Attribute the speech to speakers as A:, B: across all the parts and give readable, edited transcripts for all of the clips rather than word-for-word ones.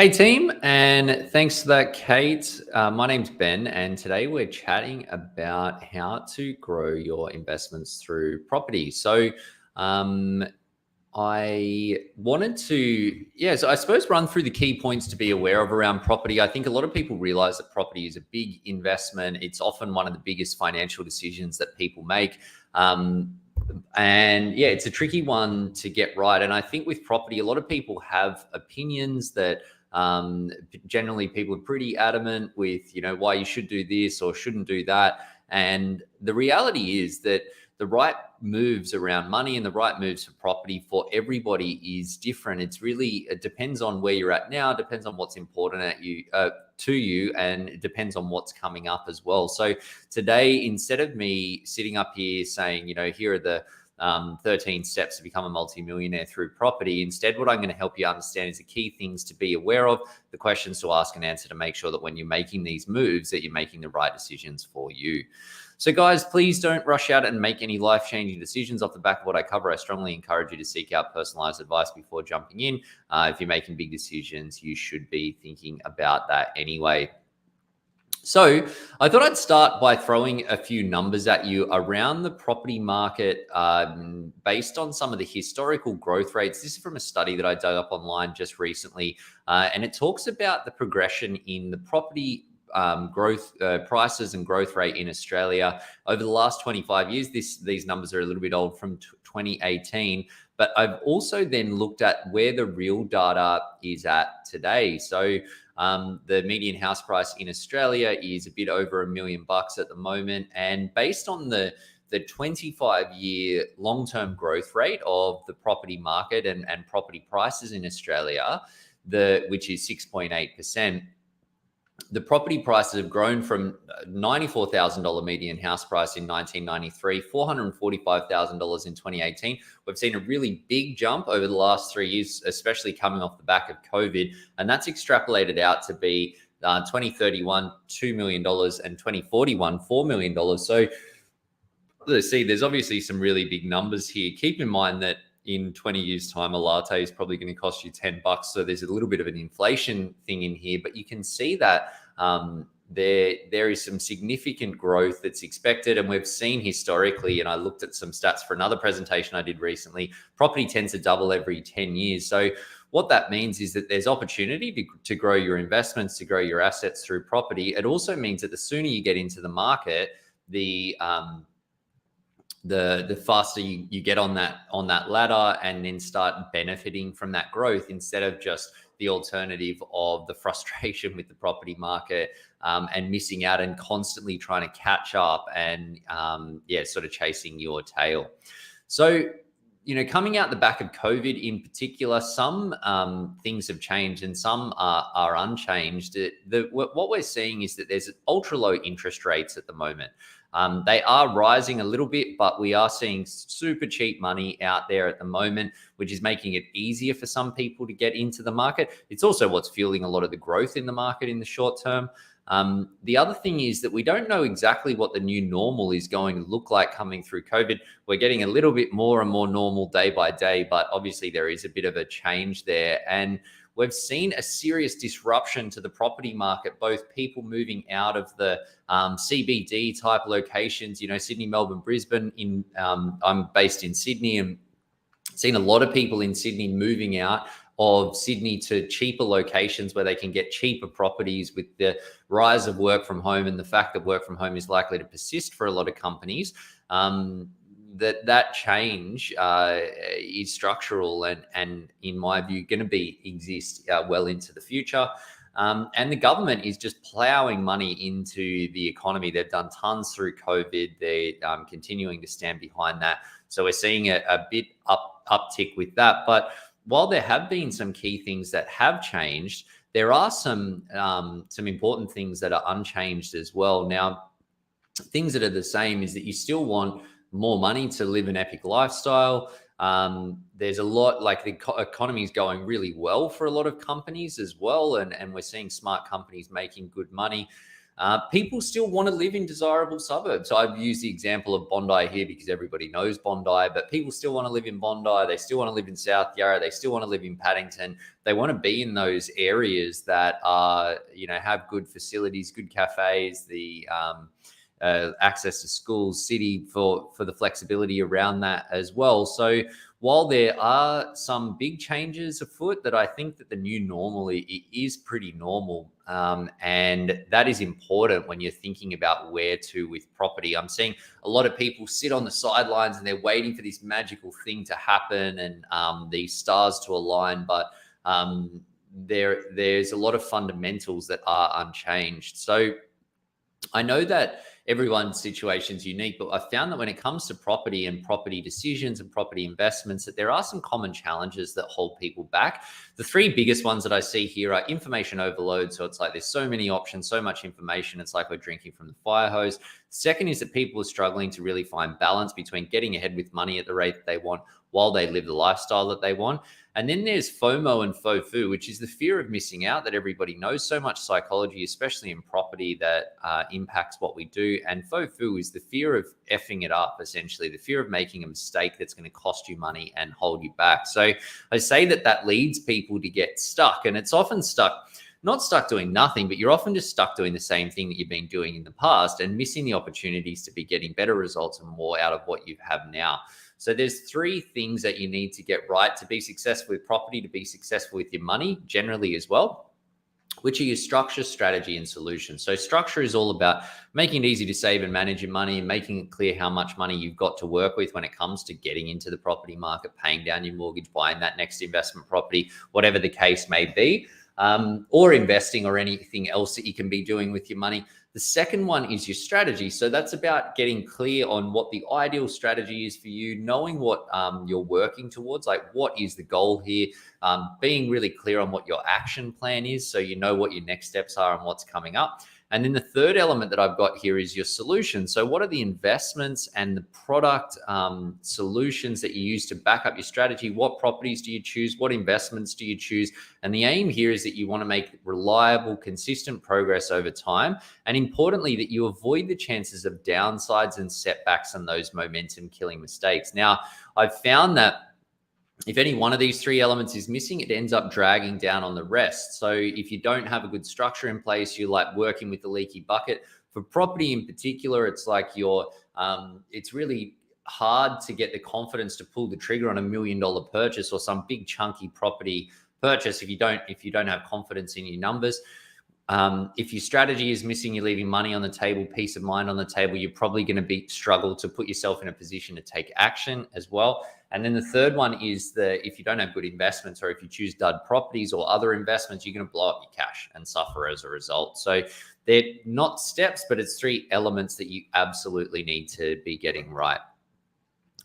A: Hey team, and thanks for that, Kate. My name's Ben, and today we're chatting about how to grow your investments through property. Um, I wanted to, so I suppose run through the key points to be aware of around property. I think a lot of people realize that property is a big investment. It's often one of the biggest financial decisions that people make. And yeah, it's a tricky one to get right. And I think with property, a lot of people have opinions that generally people are pretty adamant with, why you should do this or shouldn't do that. And the reality is that the right moves around money and the right moves for property for everybody is different. It depends on where you're at now, depends on what's important to you, and it depends on what's coming up as well. So today, instead of me sitting up here saying, here are the 13 steps to become a multimillionaire through property. Instead, what I'm going to help you understand is the key things to be aware of, the questions to ask and answer to make sure that when you're making these moves, that you're making the right decisions for you. So guys, please don't rush out and make any life-changing decisions off the back of what I cover. I strongly encourage you to seek out personalized advice before jumping in. If you're making big decisions, you should be thinking about that anyway. So I thought I'd start by throwing a few numbers at you around the property market based on some of the historical growth rates. This is from a study that I dug up online just recently, and it talks about the progression in the property growth prices and growth rate in Australia over the last 25 years. These numbers are a little bit old, from 2018, but I've also then looked at where the real data is at today. So the median house price in Australia is a bit over $1 million at the moment. And based on the 25-year long-term growth rate of the property market and property prices in Australia, which is 6.8%, the property prices have grown from $94,000 median house price in 1993, $445,000 in 2018. We've seen a really big jump over the last 3 years, especially coming off the back of COVID. And that's extrapolated out to be 2031, $2 million, and 2041, $4 million. So let's see, there's obviously some really big numbers here. Keep in mind that in 20 years time, a latte is probably going to cost you $10. So there's a little bit of an inflation thing in here, but you can see that there is some significant growth that's expected. And we've seen historically, and I looked at some stats for another presentation I did recently, property tends to double every 10 years. So what that means is that there's opportunity to grow your investments, to grow your assets through property. It also means that the sooner you get into the market, the faster you get on that ladder and then start benefiting from that growth, instead of just the alternative of the frustration with the property market and missing out and constantly trying to catch up and sort of chasing your tail. So, coming out the back of COVID in particular, some things have changed and some are unchanged. What we're seeing is that there's ultra low interest rates at the moment. They are rising a little bit, but we are seeing super cheap money out there at the moment, which is making it easier for some people to get into the market. It's also what's fueling a lot of the growth in the market in the short term. The other thing is that we don't know exactly what the new normal is going to look like coming through COVID. We're getting a little bit more and more normal day by day, but obviously there is a bit of a change there. And we've seen a serious disruption to the property market, both people moving out of the CBD type locations, Sydney, Melbourne, Brisbane. I'm based in Sydney, and seen a lot of people in Sydney moving out of Sydney to cheaper locations where they can get cheaper properties. With the rise of work from home and the fact that work from home is likely to persist for a lot of companies, that change is structural and in my view going to exist well into the future. And the government is just plowing money into the economy. They've done tons through COVID. They're continuing to stand behind that. So we're seeing a bit uptick with that. But while there have been some key things that have changed, there are some important things that are unchanged as well. Now, things that are the same is that you still want more money to live an epic lifestyle. There's a lot, like the economy is going really well for a lot of companies as well. And we're seeing smart companies making good money. People still want to live in desirable suburbs. So I've used the example of Bondi here because everybody knows Bondi, but people still want to live in Bondi. They still want to live in South Yarra. They still want to live in Paddington. They want to be in those areas that are, have good facilities, good cafes, the access to schools, city for the flexibility around that as well. So while there are some big changes afoot, that I think that the new normal is pretty normal. And that is important when you're thinking about where to with property. I'm seeing a lot of people sit on the sidelines and they're waiting for this magical thing to happen and these stars to align. But there's a lot of fundamentals that are unchanged. So I know that everyone's situation is unique, but I found that when it comes to property and property decisions and property investments, that there are some common challenges that hold people back. The three biggest ones that I see here are information overload. So it's like there's so many options, so much information. It's like we're drinking from the fire hose. Second is that people are struggling to really find balance between getting ahead with money at the rate that they want while they live the lifestyle that they want. And then there's FOMO and FOFU, which is the fear of missing out that everybody knows. So much psychology, especially in property, that impacts what we do. And FOFU is the fear of effing it up, essentially, the fear of making a mistake that's going to cost you money and hold you back. So I say that leads people to get stuck, and it's often not stuck doing nothing, but you're often just stuck doing the same thing that you've been doing in the past and missing the opportunities to be getting better results and more out of what you have now. So there's three things that you need to get right to be successful with property, to be successful with your money generally as well, which are your structure, strategy, and solution. So structure is all about making it easy to save and manage your money and making it clear how much money you've got to work with when it comes to getting into the property market, paying down your mortgage, buying that next investment property, whatever the case may be, or investing or anything else that you can be doing with your money. The second one is your strategy. So that's about getting clear on what the ideal strategy is for you, knowing what you're working towards, like what is the goal here, being really clear on what your action plan is so you know what your next steps are and what's coming up. And then the third element that I've got here is your solution. So what are the investments and the product solutions that you use to back up your strategy? What properties do you choose? What investments do you choose? And the aim here is that you want to make reliable, consistent progress over time. And importantly, that you avoid the chances of downsides and setbacks and those momentum killing mistakes. Now, I've found that if any one of these three elements is missing, it ends up dragging down on the rest. So if you don't have a good structure in place, you're like working with the leaky bucket. For property in particular, it's like it's really hard to get the confidence to pull the trigger on $1 million purchase or some big chunky property purchase if you don't have confidence in your numbers. If your strategy is missing, you're leaving money on the table, peace of mind on the table, you're probably going to struggle to put yourself in a position to take action as well. And then the third one is if you don't have good investments or if you choose dud properties or other investments, you're going to blow up your cash and suffer as a result. So they're not steps, but it's three elements that you absolutely need to be getting right.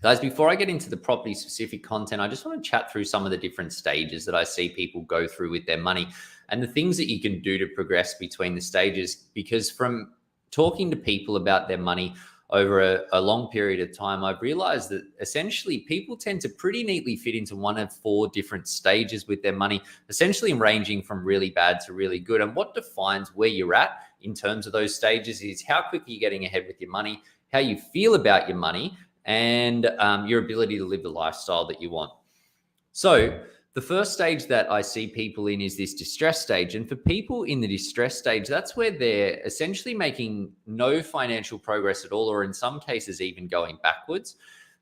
A: Guys, before I get into the property specific content, I just want to chat through some of the different stages that I see people go through with their money and the things that you can do to progress between the stages. Because from talking to people about their money over a long period of time, I've realized that essentially people tend to pretty neatly fit into one of four different stages with their money, essentially ranging from really bad to really good. And what defines where you're at in terms of those stages is how quick are you getting ahead with your money, how you feel about your money, and your ability to live the lifestyle that you want. So the first stage that I see people in is this distress stage. And for people in the distress stage, that's where they're essentially making no financial progress at all, or in some cases, even going backwards.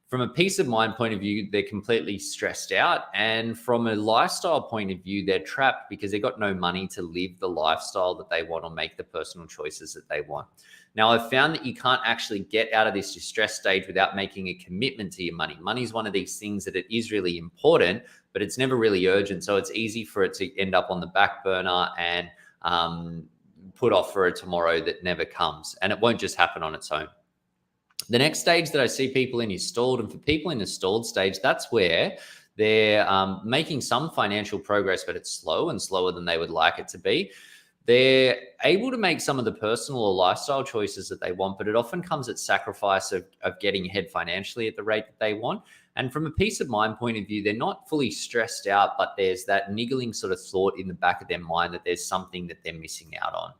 A: From a peace of mind point of view, they're completely stressed out. And from a lifestyle point of view, they're trapped because they've got no money to live the lifestyle that they want or make the personal choices that they want. Now, I've found that you can't actually get out of this distress stage without making a commitment to your money. Money is one of these things that it is really important, but it's never really urgent. So it's easy for it to end up on the back burner and put off for a tomorrow that never comes. And it won't just happen on its own. The next stage that I see people in is stalled. And for people in the stalled stage, that's where they're making some financial progress, but it's slow and slower than they would like it to be. They're able to make some of the personal or lifestyle choices that they want, but it often comes at sacrifice of getting ahead financially at the rate that they want. And from a peace of mind point of view, they're not fully stressed out, but there's that niggling sort of thought in the back of their mind that there's something that they're missing out on.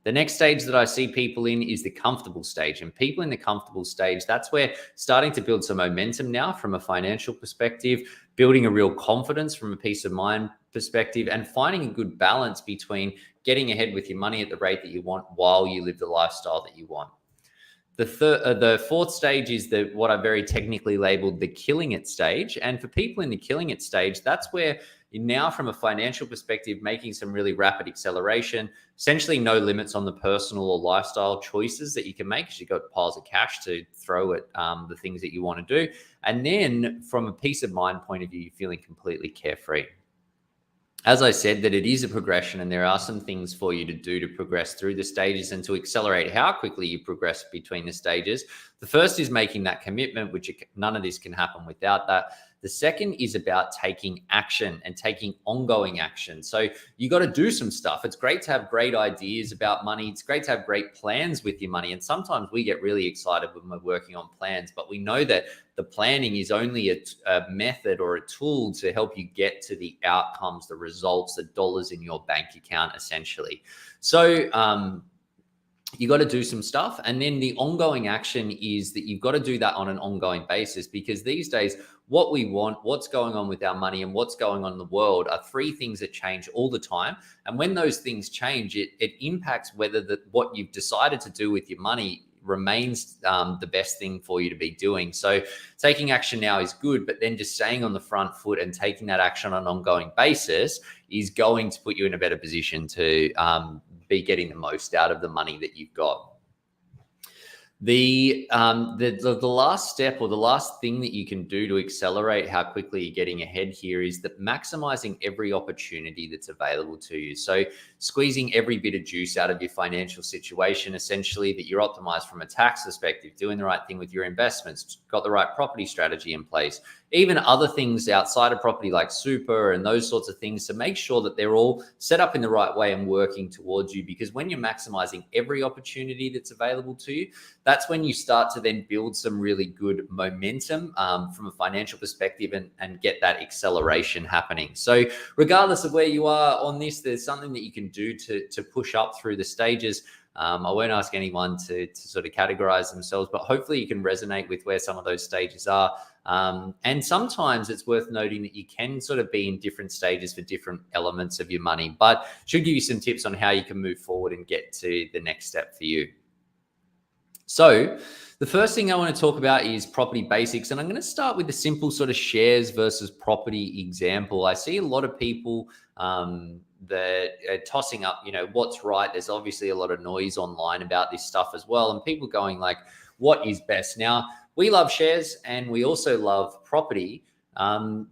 A: The next stage that I see people in is the comfortable stage. And people in the comfortable stage, that's where starting to build some momentum now from a financial perspective, building a real confidence from a peace of mind perspective, and finding a good balance between getting ahead with your money at the rate that you want while you live the lifestyle that you want. The fourth stage is what I very technically labeled the killing it stage. And for people in the killing it stage, that's where you're now, from a financial perspective, making some really rapid acceleration, essentially no limits on the personal or lifestyle choices that you can make because you've got piles of cash to throw at the things that you want to do. And then from a peace of mind point of view, you're feeling completely carefree. As I said, that it is a progression, and there are some things for you to do to progress through the stages and to accelerate how quickly you progress between the stages. The first is making that commitment, which none of this can happen without that. The second is about taking action and taking ongoing action. So you got to do some stuff. It's great to have great ideas about money. It's great to have great plans with your money. And sometimes we get really excited when we're working on plans, but we know that the planning is only a method or a tool to help you get to the outcomes, the results, the dollars in your bank account, essentially. So, you got to do some stuff. And then the ongoing action is that you've got to do that on an ongoing basis, because these days, what we want, what's going on with our money, and what's going on in the world are three things that change all the time. And when those things change, it impacts whether what you've decided to do with your money remains the best thing for you to be doing. So taking action now is good, but then just staying on the front foot and taking that action on an ongoing basis is going to put you in a better position to be getting the most out of the money that you've got. The last step, or the last thing that you can do to accelerate how quickly you're getting ahead here, is that maximizing every opportunity that's available to you. So squeezing every bit of juice out of your financial situation, essentially, that you're optimized from a tax perspective, doing the right thing with your investments, got the right property strategy in place, even other things outside of property like super and those sorts of things, to make sure that they're all set up in the right way and working towards you. Because when you're maximizing every opportunity that's available to you, that's when you start to then build some really good momentum from a financial perspective and get that acceleration happening. So regardless of where you are on this, there's something that you can do to push up through the stages. I won't ask anyone to sort of categorize themselves, but hopefully you can resonate with where some of those stages are. And sometimes it's worth noting that you can sort of be in different stages for different elements of your money, but should give you some tips on how you can move forward and get to the next step for you. So the first thing I want to talk about is property basics. And I'm going to start with the simple sort of shares versus property example. I see a lot of people that are tossing up, what's right. There's obviously a lot of noise online about this stuff as well. And people going like, what is best? Now, we love shares and we also love property.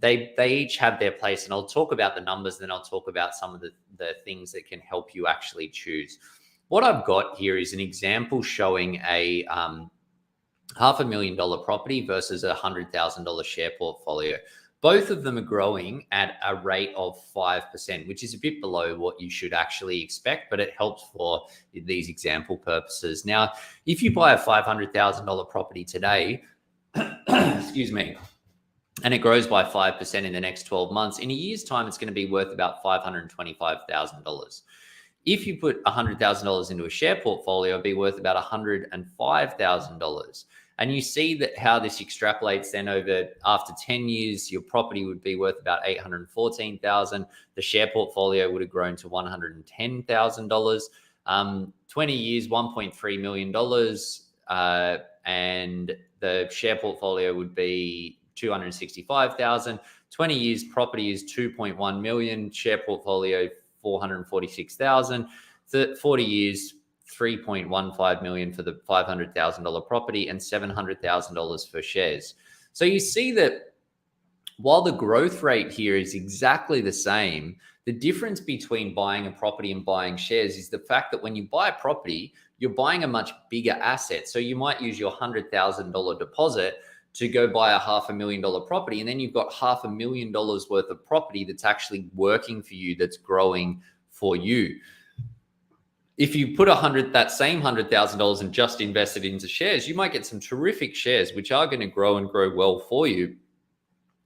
A: They each have their place. And I'll talk about the numbers, then I'll talk about some of the things that can help you actually choose. What I've got here is an example showing a $500,000 property versus a $100,000 share portfolio. Both of them are growing at a rate of 5%, which is a bit below what you should actually expect, but it helps for these example purposes. Now, if you buy a $500,000 property today, excuse me, and it grows by 5% in the next 12 months, in a year's time, it's going to be worth about $525,000. If you put $100,000 into a share portfolio, it'd be worth about $105,000. And you see that how this extrapolates then after 10 years, your property would be worth about $814,000. The share portfolio would have grown to $110,000. 20 years, $1.3 million. And the share portfolio would be $265,000. 20 years, property is $2.1 million. Share portfolio, $446,000. 40 years, $3.15 million for the $500,000 property and $700,000 for shares. So you see that while the growth rate here is exactly the same, the difference between buying a property and buying shares is the fact that when you buy a property, you're buying a much bigger asset. So you might use your $100,000 deposit to go buy a $500,000 property, and then you've got $500,000 worth of property that's actually working for you, that's growing for you. If you put that same $100,000 and just invested into shares, you might get some terrific shares, which are going to grow well for you.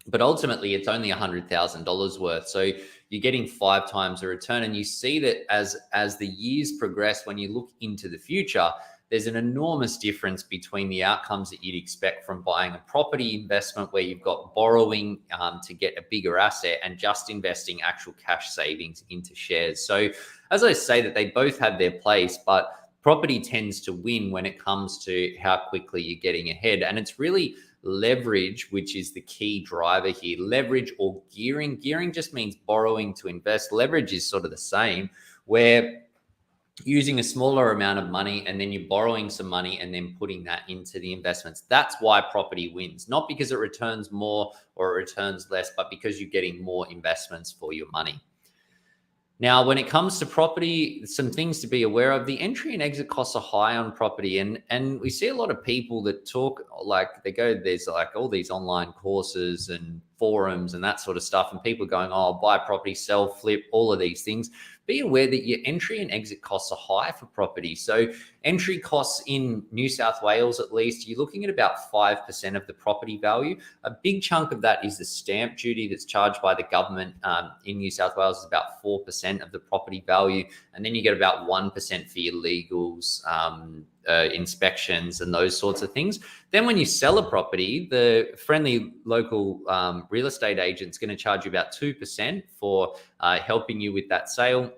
A: But ultimately, it's only $100,000 worth. So you're getting 5 times the return. And you see that as the years progress, when you look into the future, there's an enormous difference between the outcomes that you'd expect from buying a property investment where you've got borrowing to get a bigger asset and just investing actual cash savings into shares. So as I say, that they both have their place, but property tends to win when it comes to how quickly you're getting ahead. And it's really leverage, which is the key driver here. Leverage or gearing. Gearing just means borrowing to invest. Leverage is sort of the same, where using a smaller amount of money and then you're borrowing some money and then putting that into the investments. That's why property wins, not because it returns more or it returns less, but because you're getting more investments for your money. Now, when it comes to property, some things to be aware of. The entry and exit costs are high on property. And we see a lot of people that talk like there's like all these online courses and forums and that sort of stuff. And people going, oh, buy property, sell, flip, all of these things. Be aware that your entry and exit costs are high for property. So entry costs in New South Wales, at least, you're looking at about 5% of the property value. A big chunk of that is the stamp duty that's charged by the government in New South Wales is about 4% of the property value. And then you get about 1% for your legals, inspections and those sorts of things. Then when you sell a property, the friendly local real estate agent's going to charge you about 2% for helping you with that sale.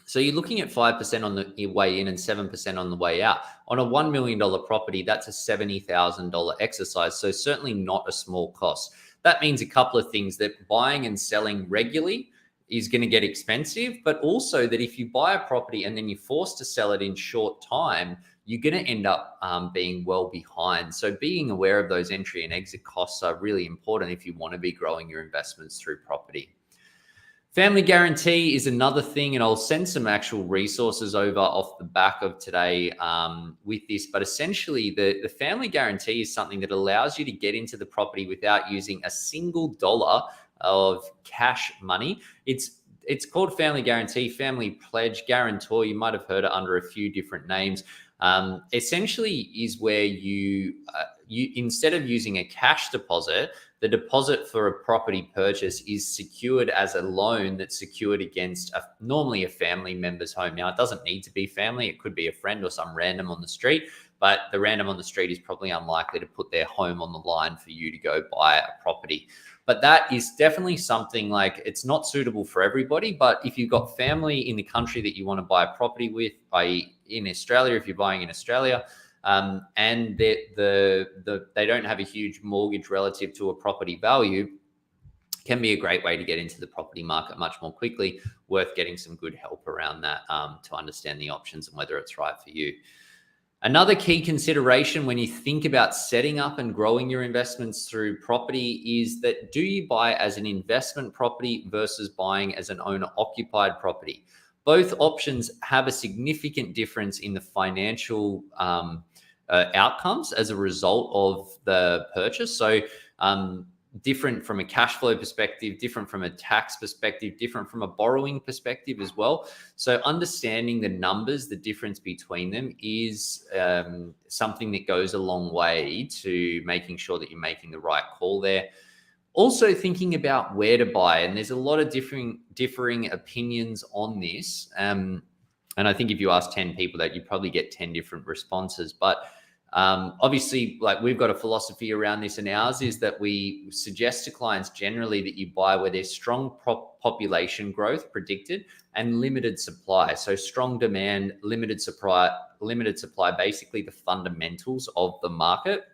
A: So you're looking at 5% on the way in and 7% on the way out. On a $1 million property, that's a $70,000 exercise. So certainly not a small cost. That means a couple of things: that buying and selling regularly is going to get expensive, but also that if you buy a property and then you're forced to sell it in short time, you're going to end up being well behind. So being aware of those entry and exit costs are really important if you want to be growing your investments through property. Family guarantee is another thing, and I'll send some actual resources over off the back of today with this. But essentially, the family guarantee is something that allows you to get into the property without using a single dollar of cash money. It's called family guarantee, family pledge, guarantor. You might have heard it under a few different names. Essentially is where you instead of using a cash deposit, the deposit for a property purchase is secured as a loan that's secured against normally a family member's home. Now, it doesn't need to be family. It could be a friend or some random on the street, but the random on the street is probably unlikely to put their home on the line for you to go buy a property. But that is definitely something, like, it's not suitable for everybody. But if you've got family in the country that you want to buy a property with, i.e. in Australia, if you're buying in Australia, and they don't have a huge mortgage relative to a property value, can be a great way to get into the property market much more quickly. Worth getting some good help around that to understand the options and whether it's right for you. Another key consideration when you think about setting up and growing your investments through property is that, do you buy as an investment property versus buying as an owner-occupied property? Both options have a significant difference in the financial outcomes as a result of the purchase. So different from a cash flow perspective, different from a tax perspective, different from a borrowing perspective as well. So understanding the numbers, the difference between them is something that goes a long way to making sure that you're making the right call there. Also thinking about where to buy, and there's a lot of differing opinions on this. And I think if you ask 10 people that, you probably get 10 different responses. But obviously, like, we've got a philosophy around this, and ours is that we suggest to clients generally that you buy where there's strong population growth predicted and limited supply. So strong demand, limited supply, basically the fundamentals of the market.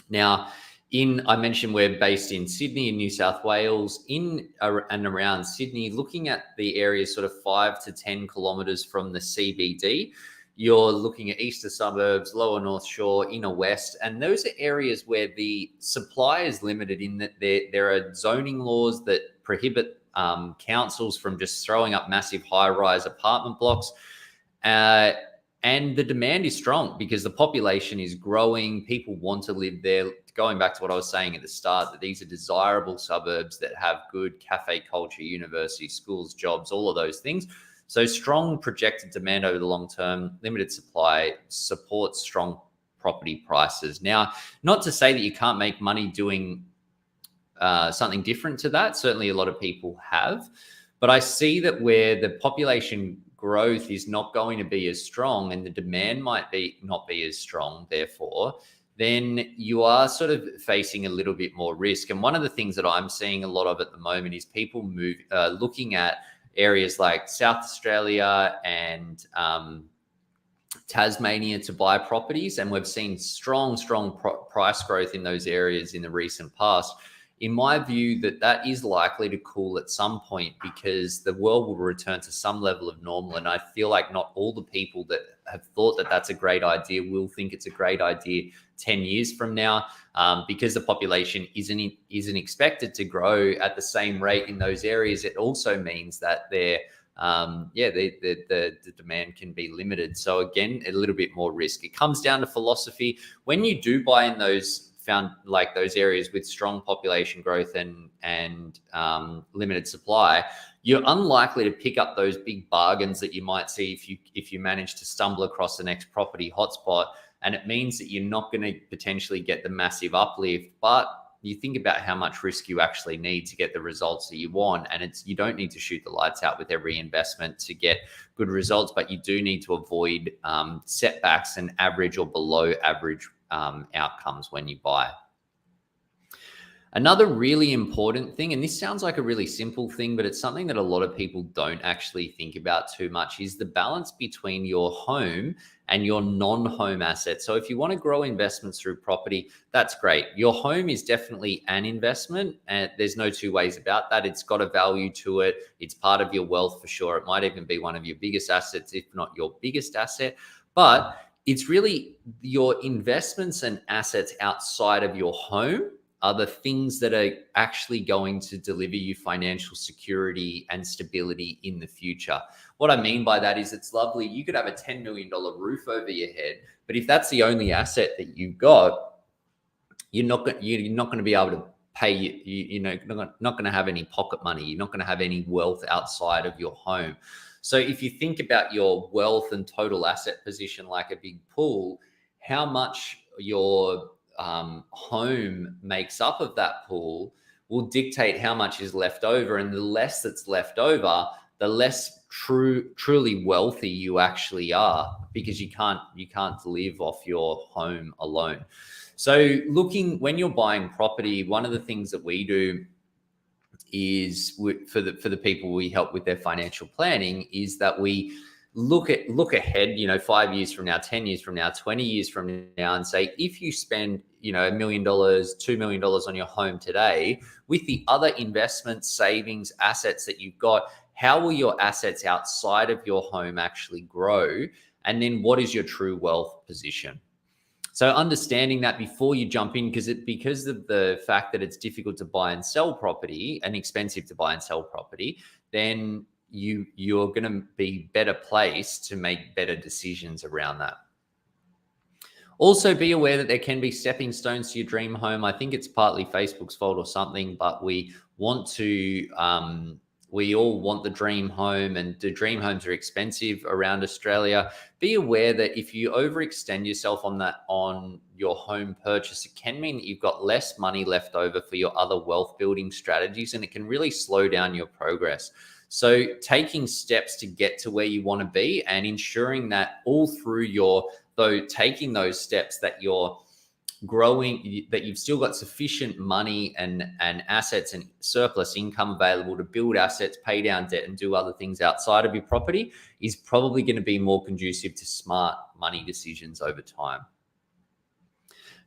A: Now, I mentioned we're based in Sydney, in New South Wales, in and around Sydney, looking at the areas sort of 5 to 10 kilometers from the CBD. You're looking at eastern suburbs, lower North Shore, inner west, and those are areas where the supply is limited in that there are zoning laws that prohibit councils from just throwing up massive high-rise apartment blocks. And the demand is strong because the population is growing. People want to live there. Going back to what I was saying at the start, that these are desirable suburbs that have good cafe culture, university, schools, jobs, all of those things. So strong projected demand over the long term, limited supply supports strong property prices. Now, not to say that you can't make money doing something different to that. Certainly a lot of people have. But I see that where the population growth is not going to be as strong and the demand might be not be as strong, therefore, then you are sort of facing a little bit more risk. And one of the things that I'm seeing a lot of at the moment is people looking at areas like South Australia and Tasmania to buy properties. And we've seen strong price growth in those areas in the recent past. In my view, that is likely to cool at some point because the world will return to some level of normal. And I feel like not all the people that have thought that that's a great idea will think it's a great idea 10 years from now, because the population isn't expected to grow at the same rate in those areas. It also means that the demand can be limited. So again, a little bit more risk. It comes down to philosophy. When you do buy in those areas with strong population growth and limited supply, you're unlikely to pick up those big bargains that you might see if you manage to stumble across the next property hotspot. And it means that you're not going to potentially get the massive uplift, but you think about how much risk you actually need to get the results that you want. And you don't need to shoot the lights out with every investment to get good results, but you do need to avoid setbacks and average or below average outcomes when you buy. Another really important thing, and this sounds like a really simple thing, but it's something that a lot of people don't actually think about too much, is the balance between your home and your non-home assets. So if you want to grow investments through property, that's great. Your home is definitely an investment, and there's no two ways about that. It's got a value to it. It's part of your wealth for sure. It might even be one of your biggest assets, if not your biggest asset. But it's really your investments and assets outside of your home are the things that are actually going to deliver you financial security and stability in the future. What I mean by that is it's lovely. You could have a $10 million roof over your head, but if that's the only asset that you've got, you're not going to be able to pay, you're not going to have any pocket money. You're not going to have any wealth outside of your home. So if you think about your wealth and total asset position like a big pool, how much your home makes up of that pool will dictate how much is left over. And the less that's left over, the less truly wealthy you actually are, because you can't live off your home alone. So when you're buying property, one of the things that we do is for the people we help with their financial planning is that we look ahead, 5 years from now, 10 years from now, 20 years from now, and say, if you spend, $1 million, $2 million on your home today, with the other investments, savings, assets that you've got, how will your assets outside of your home actually grow? And then what is your true wealth position? So understanding that before you jump in, because of the fact that it's difficult to buy and sell property and expensive to buy and sell property, then you're going to be better placed to make better decisions around that. Also, be aware that there can be stepping stones to your dream home. I think it's partly Facebook's fault or something, but we all want the dream home, and the dream homes are expensive around Australia. Be aware that if you overextend yourself on your home purchase, it can mean that you've got less money left over for your other wealth building strategies, and it can really slow down your progress. So taking steps to get to where you want to be, and ensuring that all through taking those steps that you're growing, that you've still got sufficient money and assets and surplus income available to build assets, pay down debt, and do other things outside of your property, is probably going to be more conducive to smart money decisions over time.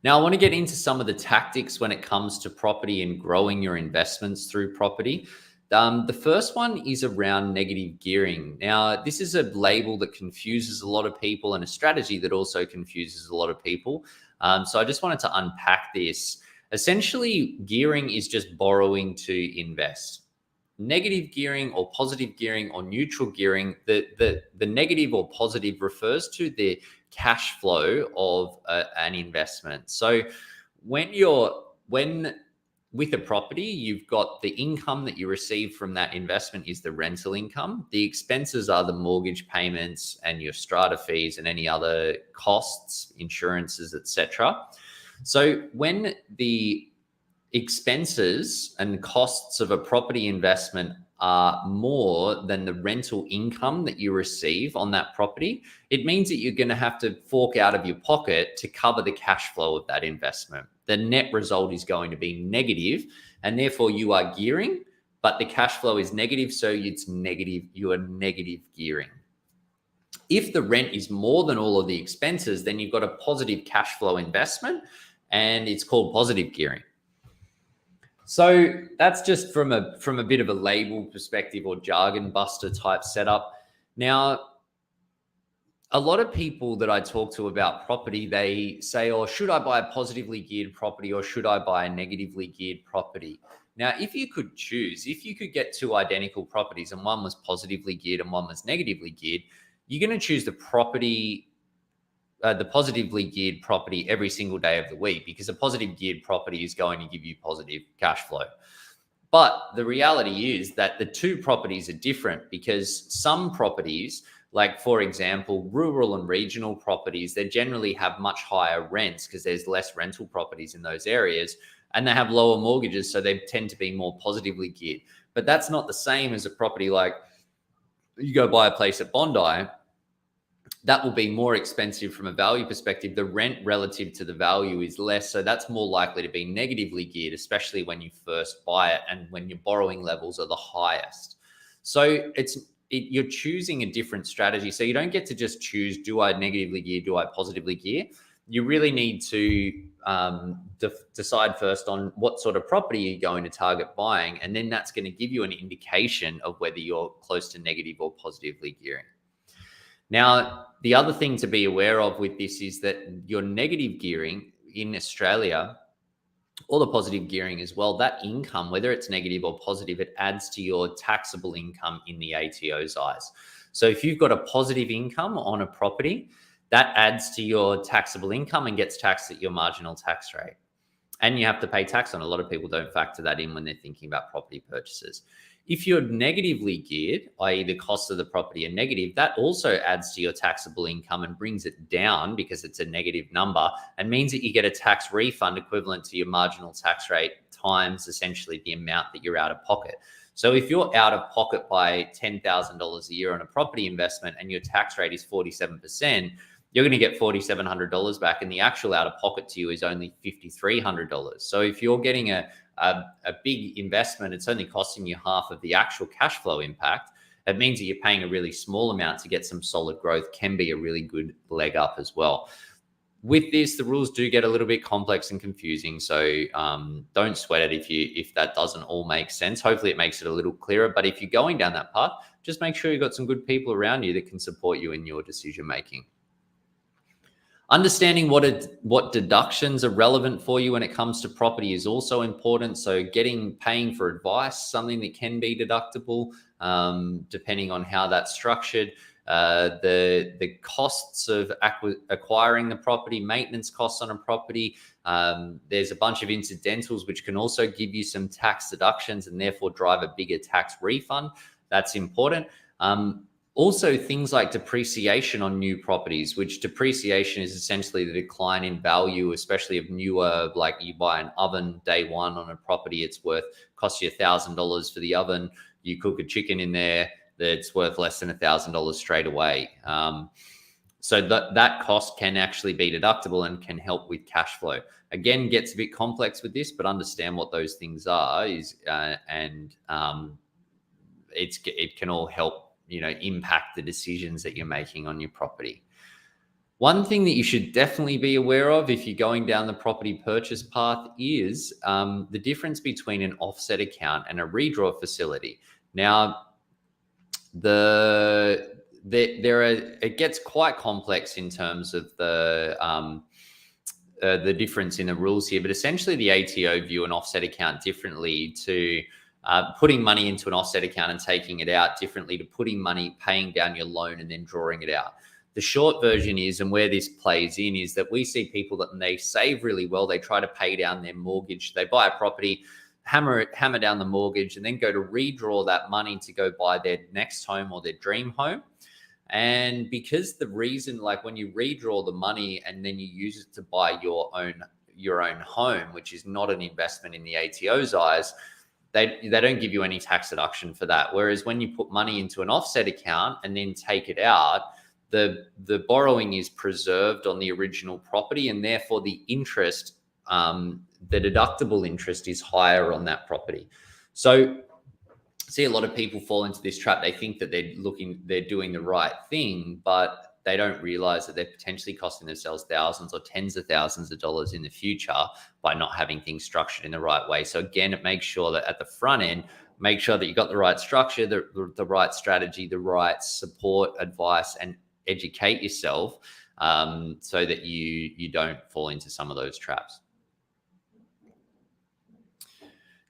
A: Now, I want to get into some of the tactics when it comes to property and growing your investments through property. The first one is around negative gearing. Now, this is a label that confuses a lot of people, and a strategy that also confuses a lot of people. So I just wanted to unpack this. Essentially, gearing is just borrowing to invest. Negative gearing or positive gearing or neutral gearing, the negative or positive refers to the cash flow of an investment. So with a property, you've got the income that you receive from that investment is the rental income. The expenses are the mortgage payments and your strata fees and any other costs, insurances, etc. So when the expenses and costs of a property investment are more than the rental income that you receive on that property, it means that you're going to have to fork out of your pocket to cover the cash flow of that investment. The net result is going to be negative, and therefore you are gearing, but the cash flow is negative, so it's negative. You are negative gearing. If the rent is more than all of the expenses, then you've got a positive cash flow investment, and it's called positive gearing. So that's just from a bit of a label perspective or jargon buster type setup. Now, a lot of people that I talk to about property, they say, oh, should I buy a positively geared property or should I buy a negatively geared property? Now, if you could choose, if you could get two identical properties and one was positively geared and one was negatively geared, you're going to choose the positively geared property every single day of the week, because a positive geared property is going to give you positive cash flow. But the reality is that the two properties are different, because some properties, like for example, rural and regional properties, they generally have much higher rents because there's less rental properties in those areas, and they have lower mortgages, so they tend to be more positively geared. But that's not the same as a property like you go buy a place at Bondi. That will be more expensive from a value perspective. The rent relative to the value is less, so that's more likely to be negatively geared, especially when you first buy it and when your borrowing levels are the highest. So you're choosing a different strategy. So you don't get to just choose, do I negatively gear, do I positively gear? You really need to decide first on what sort of property you're going to target buying, and then that's going to give you an indication of whether you're close to negative or positively gearing. Now, the other thing to be aware of with this is that your negative gearing in Australia, or the positive gearing as well, that income, whether it's negative or positive, it adds to your taxable income in the ATO's eyes. So if you've got a positive income on a property, that adds to your taxable income and gets taxed at your marginal tax rate. And you have to pay tax on it. A lot of people don't factor that in when they're thinking about property purchases. If you're negatively geared, i.e. the costs of the property are negative, that also adds to your taxable income and brings it down because it's a negative number, and means that you get a tax refund equivalent to your marginal tax rate times essentially the amount that you're out of pocket. So if you're out of pocket by $10,000 a year on a property investment and your tax rate is 47%, you're going to get $4,700 back, and the actual out of pocket to you is only $5,300. So if you're getting a big investment, it's only costing you half of the actual cash flow impact. It means that you're paying a really small amount to get some solid growth, can be a really good leg up as well. With this, the rules do get a little bit complex and confusing, so don't sweat it if that doesn't all make sense. Hopefully it makes it a little clearer, but if you're going down that path, just make sure you've got some good people around you that can support you in your decision making. Understanding what deductions are relevant for you when it comes to property is also important. So paying for advice, something that can be deductible, depending on how that's structured. The costs of acquiring the property, maintenance costs on a property. There's a bunch of incidentals which can also give you some tax deductions and therefore drive a bigger tax refund. That's important. Also, things like depreciation on new properties, which depreciation is essentially the decline in value, especially of newer, like you buy an oven day one on a property, costs you $1,000 for the oven. You cook a chicken in there, that's worth less than $1,000 straight away. So that cost can actually be deductible and can help with cash flow. Again, gets a bit complex with this, but understand what those things are it can all help impact the decisions that you're making on your property. One thing that you should definitely be aware of if you're going down the property purchase path is the difference between an offset account and a redraw facility. Now, it gets quite complex in terms of the difference in the rules here, but essentially the ATO view an offset account differently to putting money into an offset account and taking it out, differently to paying down your loan and then drawing it out. The short version is, and where this plays in, is that we see people that they save really well. They try to pay down their mortgage. They buy a property, hammer down the mortgage, and then go to redraw that money to go buy their next home or their dream home. And because the reason, like when you redraw the money and then you use it to buy your own home, which is not an investment in the ATO's eyes, they don't give you any tax deduction for that. Whereas when you put money into an offset account and then take it out, the borrowing is preserved on the original property, and therefore the interest, the deductible interest, is higher on that property. So see a lot of people fall into this trap. They think that they're doing the right thing, but they don't realize that they're potentially costing themselves thousands or tens of thousands of dollars in the future by not having things structured in the right way. So again, it makes sure that at the front end, make sure that you got the right structure, the right strategy, the right support, advice, and educate yourself, so that you don't fall into some of those traps.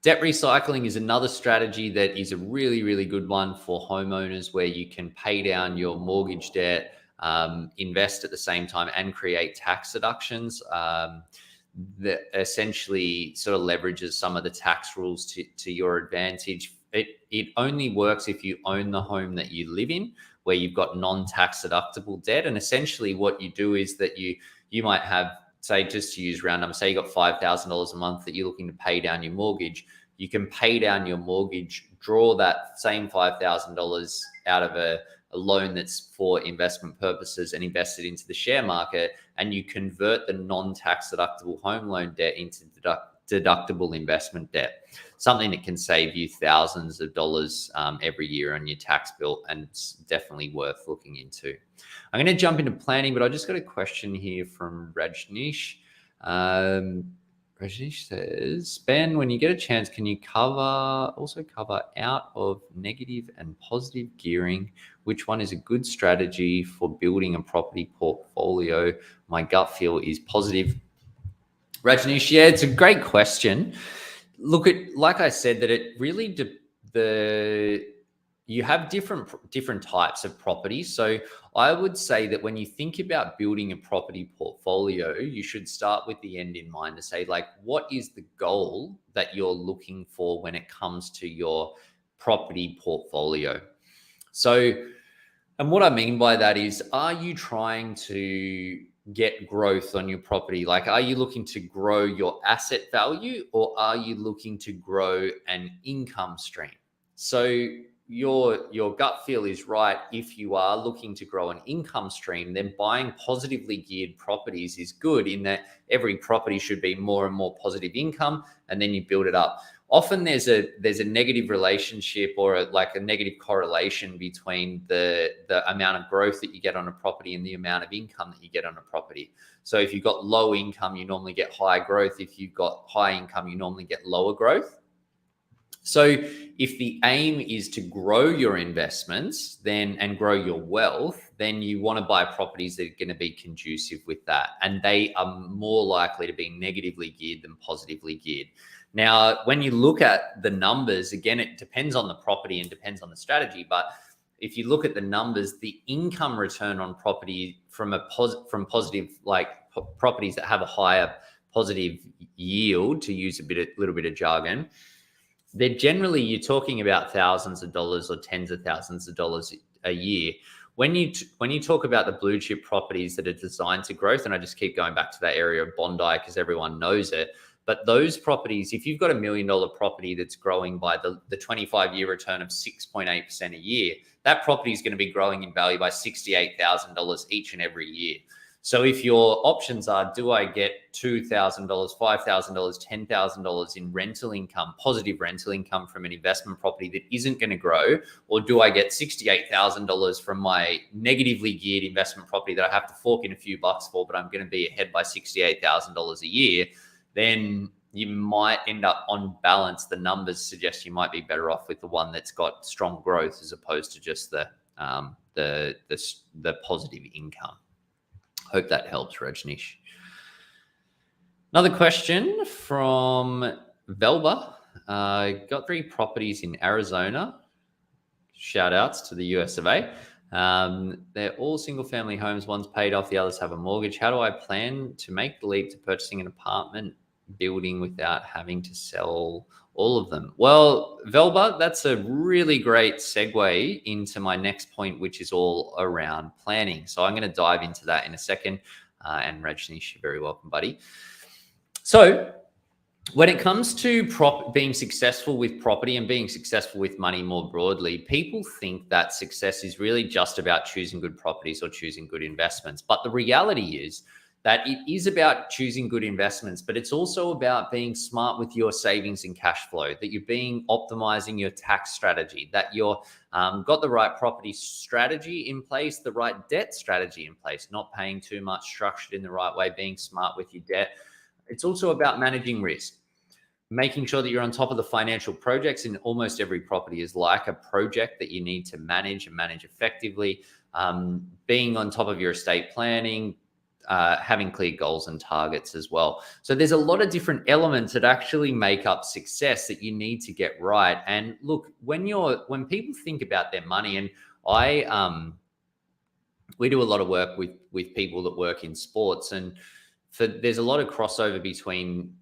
A: Debt recycling is another strategy that is a really, really good one for homeowners, where you can pay down your mortgage debt, invest at the same time, and create tax deductions. That essentially sort of leverages some of the tax rules to your advantage. It only works if you own the home that you live in, where you've got non-tax deductible debt. And essentially what you do is that you might have, say, just to use round numbers, say you got $5,000 a month that you're looking to pay down your mortgage. You can pay down your mortgage, draw that same $5,000 out of a loan that's for investment purposes, and invest it into the share market, and you convert the non-tax deductible home loan debt into deductible investment debt, something that can save you thousands of dollars every year on your tax bill, and it's definitely worth looking into. I'm going to jump into planning, but I just got a question here from Rajneesh. Rajneesh says, Ben, when you get a chance, can you also cover out of negative and positive gearing? Which one is a good strategy for building a property portfolio? My gut feel is positive. Rajneesh, yeah, it's a great question. Look, like I said, that it really you have different types of properties. So I would say that when you think about building a property portfolio, you should start with the end in mind, to say, like, what is the goal that you're looking for when it comes to your property portfolio? So, and what I mean by that is, are you trying to get growth on your property? Like, are you looking to grow your asset value, or are you looking to grow an income stream? So your gut feel is right. If you are looking to grow an income stream, then buying positively geared properties is good, in that every property should be more and more positive income, and then you build it up. Often there's a negative relationship, or a negative correlation between the amount of growth that you get on a property and the amount of income that you get on a property. So if you've got low income, you normally get high growth. If you've got high income, you normally get lower growth. So if the aim is to grow your investments and grow your wealth, then you want to buy properties that are going to be conducive with that. And they are more likely to be negatively geared than positively geared. Now, when you look at the numbers, again, it depends on the property and depends on the strategy. But if you look at the numbers, the income return on property from positive, like properties that have a higher positive yield, to use a little bit of jargon, they're generally, you're talking about thousands of dollars or tens of thousands of dollars a year. When you talk about the blue chip properties that are designed to growth, and I just keep going back to that area of Bondi because everyone knows it, but those properties, if you've got $1 million property that's growing by the 25-year return of 6.8% a year, that property is going to be growing in value by $68,000 each and every year. So if your options are, do I get $2,000, $5,000, $10,000 in rental income, positive rental income from an investment property that isn't going to grow, or do I get $68,000 from my negatively geared investment property that I have to fork in a few bucks for, but I'm going to be ahead by $68,000 a year, then you might end up, on balance, the numbers suggest you might be better off with the one that's got strong growth as opposed to just the positive income. Hope that helps, Rajneesh. Another question from Velba. Got 3 properties in Arizona. Shout outs to the US of A. They're all single family homes. One's paid off, the others have a mortgage. How do I plan to make the leap to purchasing an apartment building without having to sell all of them? Well, Velba, that's a really great segue into my next point, which is all around planning. So I'm going to dive into that in a second. And Rajneesh, you're very welcome, buddy. So When it comes to being successful with property and being successful with money more broadly, people think that success is really just about choosing good properties or choosing good investments. But the reality is that it is about choosing good investments, but it's also about being smart with your savings and cash flow, that you're being optimizing your tax strategy, that you're got the right property strategy in place, the right debt strategy in place, not paying too much, structured in the right way, being smart with your debt. It's also about managing risk, making sure that you're on top of the financial projects. In almost every property is like a project that you need to manage and manage effectively. Being on top of your estate planning, having clear goals and targets as well. So there's a lot of different elements that actually make up success that you need to get right. And look, when people think about their money, and we do a lot of work with people that work in sports, and there's a lot of crossover between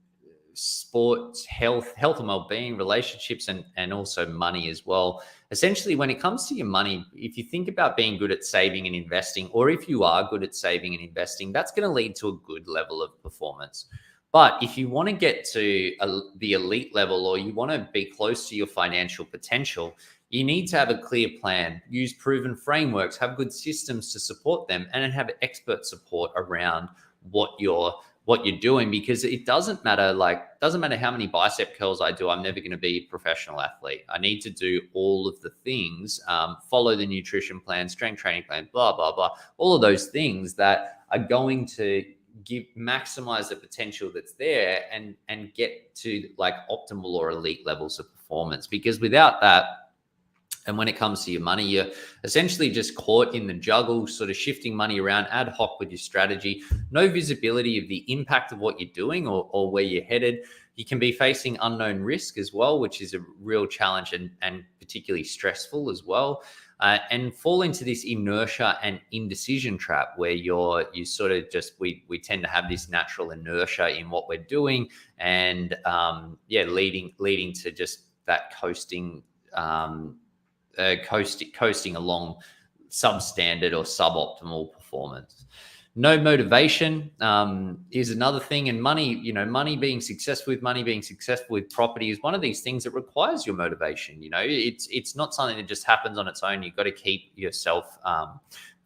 A: sports, health and well-being, relationships, and also money as well. Essentially, when it comes to your money, if you think about being good at saving and investing, or if you are good at saving and investing, that's going to lead to a good level of performance. But if you want to get to the elite level, or you want to be close to your financial potential, you need to have a clear plan, use proven frameworks, have good systems to support them, and have expert support around what you're doing, because it doesn't matter how many bicep curls I do, I'm never going to be a professional athlete. I need to do all of the things, follow the nutrition plan, strength training plan, blah blah blah, all of those things that are going to maximize the potential that's there, and get to like optimal or elite levels of performance. Because without that, and when it comes to your money, you're essentially just caught in the juggle, sort of shifting money around ad hoc with your strategy. No visibility of the impact of what you're doing, or where you're headed. You can be facing unknown risk as well, which is a real challenge, and particularly stressful as well. And fall into this inertia and indecision trap, where you sort of just, we tend to have this natural inertia in what we're doing, and leading to just that coasting along substandard or suboptimal performance. No motivation is another thing. And money being successful with property is one of these things that requires your motivation. It's not something that just happens on its own. You've got to keep yourself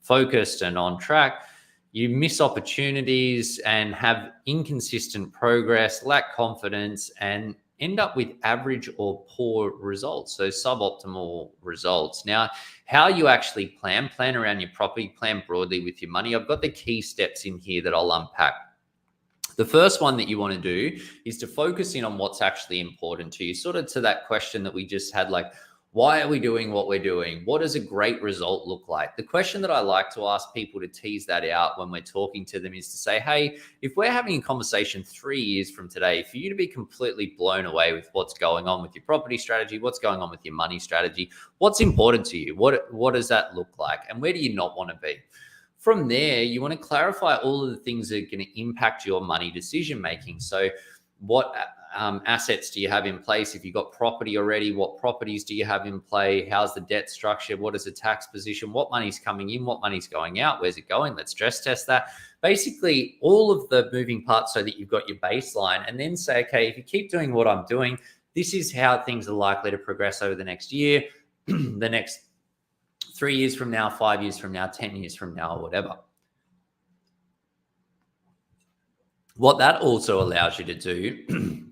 A: focused and on track. You miss opportunities and have inconsistent progress, lack confidence, and end up with average or poor results, so suboptimal results. Now, how you actually plan around your property, plan broadly with your money. I've got the key steps in here that I'll unpack. The first one that you want to do is to focus in on what's actually important to you, sort of to that question that we just had, like, why are we doing what we're doing? What does a great result look like? The question that I like to ask people to tease that out when we're talking to them is to say, hey, if we're having a conversation 3 years from today, for you to be completely blown away with what's going on with your property strategy, what's going on with your money strategy, what's important to you? What does that look like? And where do you not want to be? From there, you want to clarify all of the things that are going to impact your money decision making. So what assets do you have in place? If you've got property already, what properties do you have in play? How's the debt structure? What is the tax position? What money's coming in? What money's going out? Where's it going? Let's stress test that. Basically, all of the moving parts, so that you've got your baseline, and then say, okay, if you keep doing what I'm doing, this is how things are likely to progress over the next year, the next 3 years from now, 5 years from now, 10 years from now, or whatever. What that also allows you to do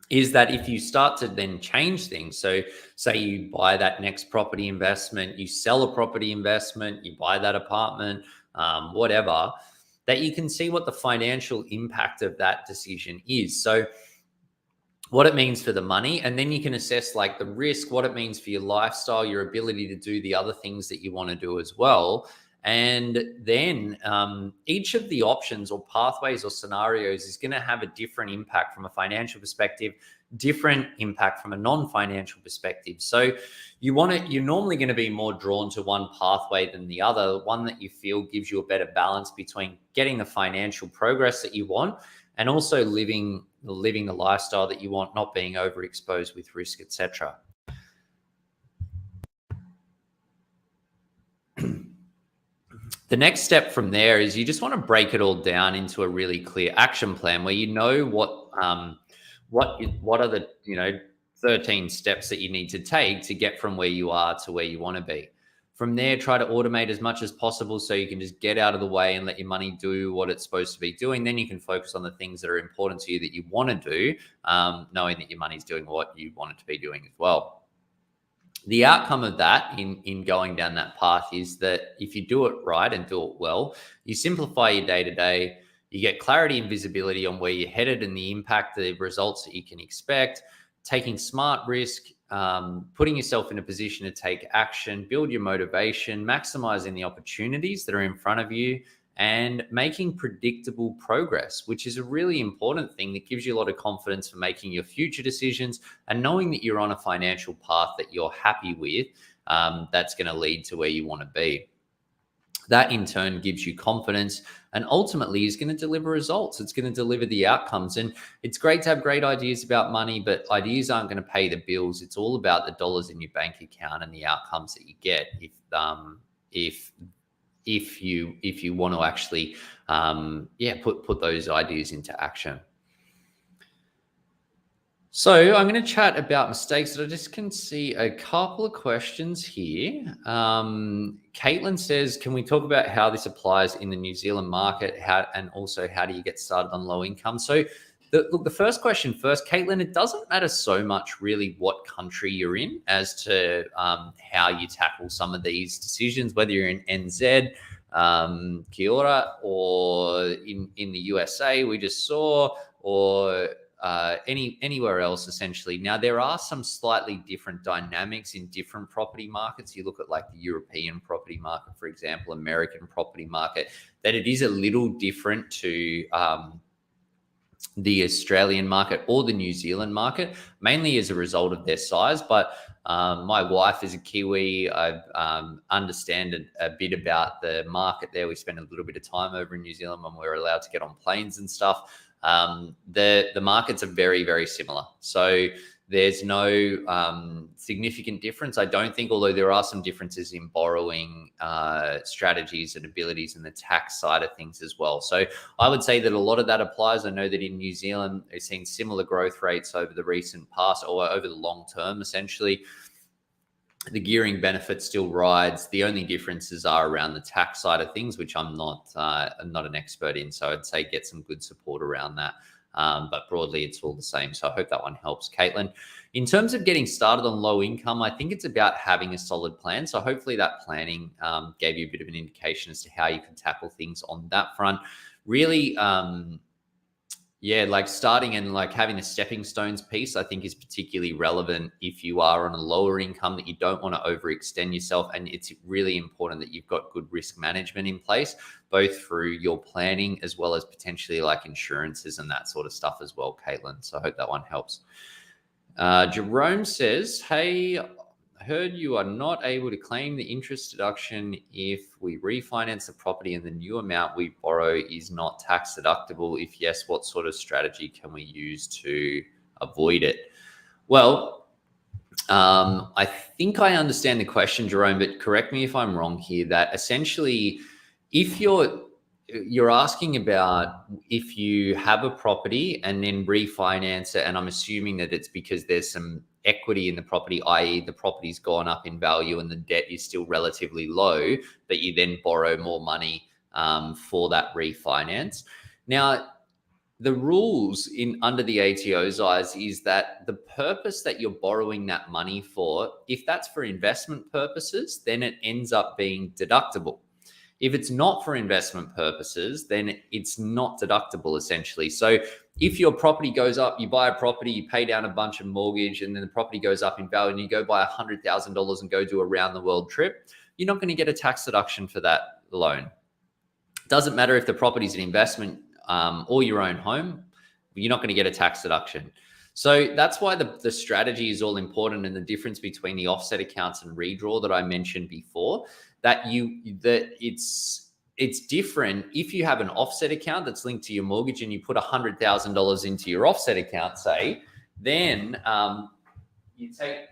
A: is that if you start to then change things, so say you buy that next property investment, you sell a property investment, you buy that apartment, whatever, that you can see what the financial impact of that decision is. So what it means for the money, and then you can assess like the risk, what it means for your lifestyle, your ability to do the other things that you want to do as well. And then each of the options or pathways or scenarios is going to have a different impact from a financial perspective, different impact from a non-financial perspective. So you're normally going to be more drawn to one pathway than the other, one that you feel gives you a better balance between getting the financial progress that you want and also living the lifestyle that you want, not being overexposed with risk, etc. The next step from there is you just want to break it all down into a really clear action plan where you know what are the 13 steps that you need to take to get from where you are to where you want to be. From there, try to automate as much as possible so you can just get out of the way and let your money do what it's supposed to be doing. Then you can focus on the things that are important to you that you want to do, knowing that your money's doing what you want it to be doing as well. The outcome of that in going down that path is that if you do it right and do it well, you simplify your day-to-day, you get clarity and visibility on where you're headed and the impact, the results that you can expect, taking smart risk, putting yourself in a position to take action, build your motivation, maximizing the opportunities that are in front of you, and making predictable progress, which is a really important thing that gives you a lot of confidence for making your future decisions and knowing that you're on a financial path that you're happy with, that's going to lead to where you want to be. That in turn gives you confidence and ultimately is going to deliver results. It's going to deliver the outcomes. And it's great to have great ideas about money, but ideas aren't going to pay the bills. It's all about the dollars in your bank account and the outcomes that you get if you want to actually put those ideas into action. So I'm going to chat about mistakes that I just can see a couple of questions here. Caitlin says, can we talk about how this applies in the New Zealand market? And also how do you get started on low income? So the first question first, Caitlin, it doesn't matter so much really what country you're in as to how you tackle some of these decisions, whether you're in NZ, Kia ora, or in the USA we just saw, or anywhere else essentially. Now, there are some slightly different dynamics in different property markets. You look at like the European property market, for example, American property market, that it is a little different to the Australian market or the New Zealand market, mainly as a result of their size. But my wife is a Kiwi. I understand a bit about the market there. We spent a little bit of time over in New Zealand when we were allowed to get on planes and stuff. The markets are very, very similar. So there's no significant difference, I don't think, although there are some differences in borrowing strategies and abilities and the tax side of things as well. So I would say that a lot of that applies. I know that in New Zealand, they've seen similar growth rates over the recent past or over the long term, essentially. The gearing benefit still rides. The only differences are around the tax side of things, which I'm not an expert in. So I'd say get some good support around that. But broadly, it's all the same. So I hope that one helps, Caitlin. In terms of getting started on low income, I think it's about having a solid plan. So hopefully that planning gave you a bit of an indication as to how you can tackle things on that front. Really, like starting and like having the stepping stones piece, I think is particularly relevant if you are on a lower income, that you don't want to overextend yourself. And it's really important that you've got good risk management in place, both through your planning as well as potentially like insurances and that sort of stuff as well, Caitlin. So I hope that one helps. Jerome says, hey, I heard you are not able to claim the interest deduction if we refinance the property and the new amount we borrow is not tax deductible. If yes, what sort of strategy can we use to avoid it? Well, I think I understand the question, Jerome, but correct me if I'm wrong here, that essentially if you're asking about if you have a property and then refinance it, and I'm assuming that it's because there's some equity in the property, i.e. the property's gone up in value and the debt is still relatively low, that you then borrow more money for that refinance. Now, the rules under the ATO's eyes is that the purpose that you're borrowing that money for, if that's for investment purposes, then it ends up being deductible. If it's not for investment purposes, then it's not deductible, essentially. So if your property goes up, you buy a property, you pay down a bunch of mortgage, and then the property goes up in value and you go buy $100,000 and go do a round the world trip, you're not going to get a tax deduction for that loan. It doesn't matter if the property is an investment or your own home, you're not going to get a tax deduction. So that's why the strategy is all important, and the difference between the offset accounts and redraw that I mentioned before, that it's different. If you have an offset account that's linked to your mortgage and you put $100,000 into your offset account, say, then you take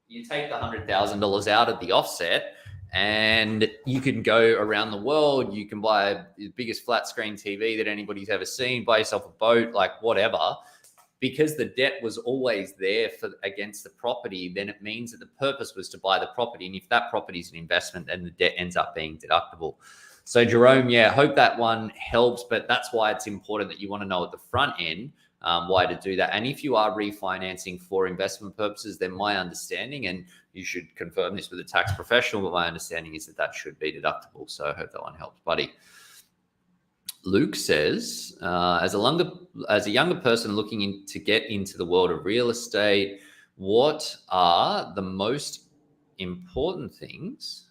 A: the $100,000 out of the offset and you can go around the world. You can buy the biggest flat screen TV that anybody's ever seen, buy yourself a boat, like whatever. because the debt was always there against the property, then it means that the purpose was to buy the property. And if that property is an investment, then the debt ends up being deductible. So Jerome, yeah, hope that one helps, but that's why it's important that you want to know at the front end why to do that. And if you are refinancing for investment purposes, then my understanding, and you should confirm this with a tax professional, but my understanding is that that should be deductible. So I hope that one helps, buddy. Luke says, as a younger person looking to get into the world of real estate, what are the most important things?